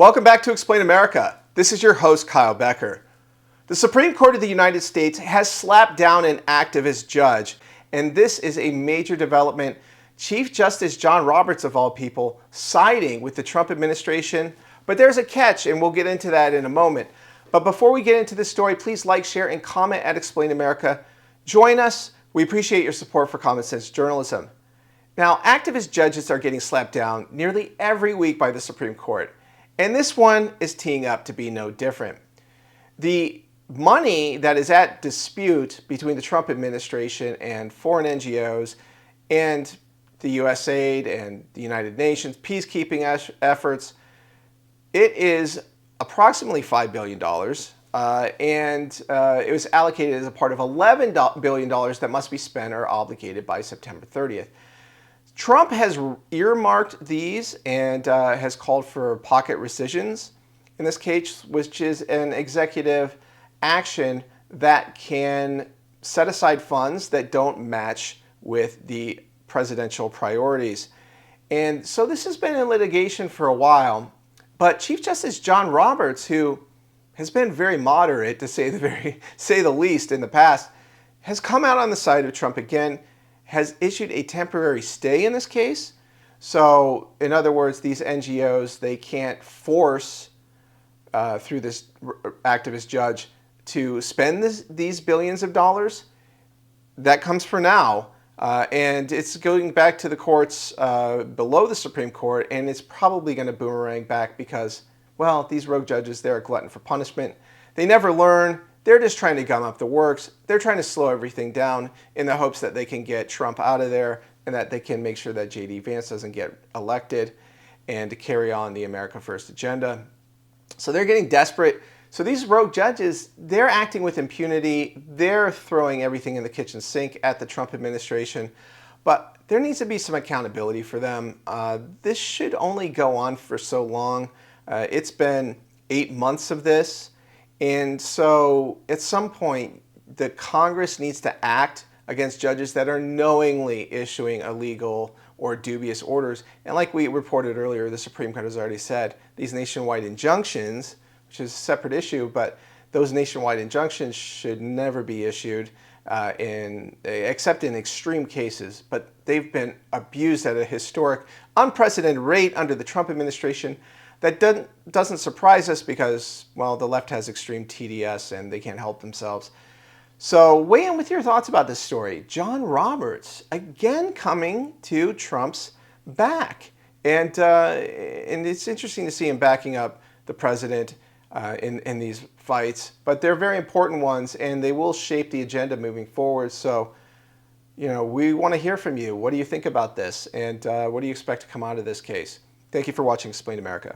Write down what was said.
Welcome back to Explain America. This is your host, Kyle Becker. The Supreme Court of the United States has slapped down an activist judge, and this is a major development. Chief Justice John Roberts, of all people, siding with the Trump administration. But there's a catch, and we'll get into that in a moment. But before we get into this story, please like, share, and comment at Explain America. Join us. We appreciate your support for common sense journalism. Now, activist judges are getting slapped down nearly every week by the Supreme Court. And this one is teeing up to be no different. The money that is at dispute between the Trump administration and foreign NGOs and the USAID and the United Nations peacekeeping efforts, it is approximately $5 billion. It was allocated as a part of $11 billion that must be spent or obligated by September 30th. Trump has earmarked these and has called for pocket rescissions in this case, which is an executive action that can set aside funds that don't match with the presidential priorities. And so this has been in litigation for a while, but Chief Justice John Roberts, who has been very moderate to say the least in the past, has come out on the side of Trump again, has issued a temporary stay in this case. So, in other words, these NGOs, they can't force, through this activist judge, to spend these billions of dollars. That comes for now. And it's going back to the courts below the Supreme Court, and it's probably going to boomerang back because, well, these rogue judges, they're a glutton for punishment. They never learn. They're just trying to gum up the works. They're trying to slow everything down in the hopes that they can get Trump out of there and that they can make sure that J.D. Vance doesn't get elected and to carry on the America First agenda. So they're getting desperate. So these rogue judges, they're acting with impunity. They're throwing everything in the kitchen sink at the Trump administration. But there needs to be some accountability for them. This should only go on for so long. It's been 8 months of this. And so at some point, the Congress needs to act against judges that are knowingly issuing illegal or dubious orders. And like we reported earlier, the Supreme Court has already said these nationwide injunctions, which is a separate issue, but those nationwide injunctions should never be issued except in extreme cases. But they've been abused at a historic, unprecedented rate under the Trump administration. That doesn't surprise us because, well, the left has extreme TDS and they can't help themselves. So weigh in with your thoughts about this story. John Roberts, again coming to Trump's back. And it's interesting to see him backing up the president in these fights. But they're very important ones, and they will shape the agenda moving forward. So, we want to hear from you. What do you think about this? And what do you expect to come out of this case? Thank you for watching Explain America.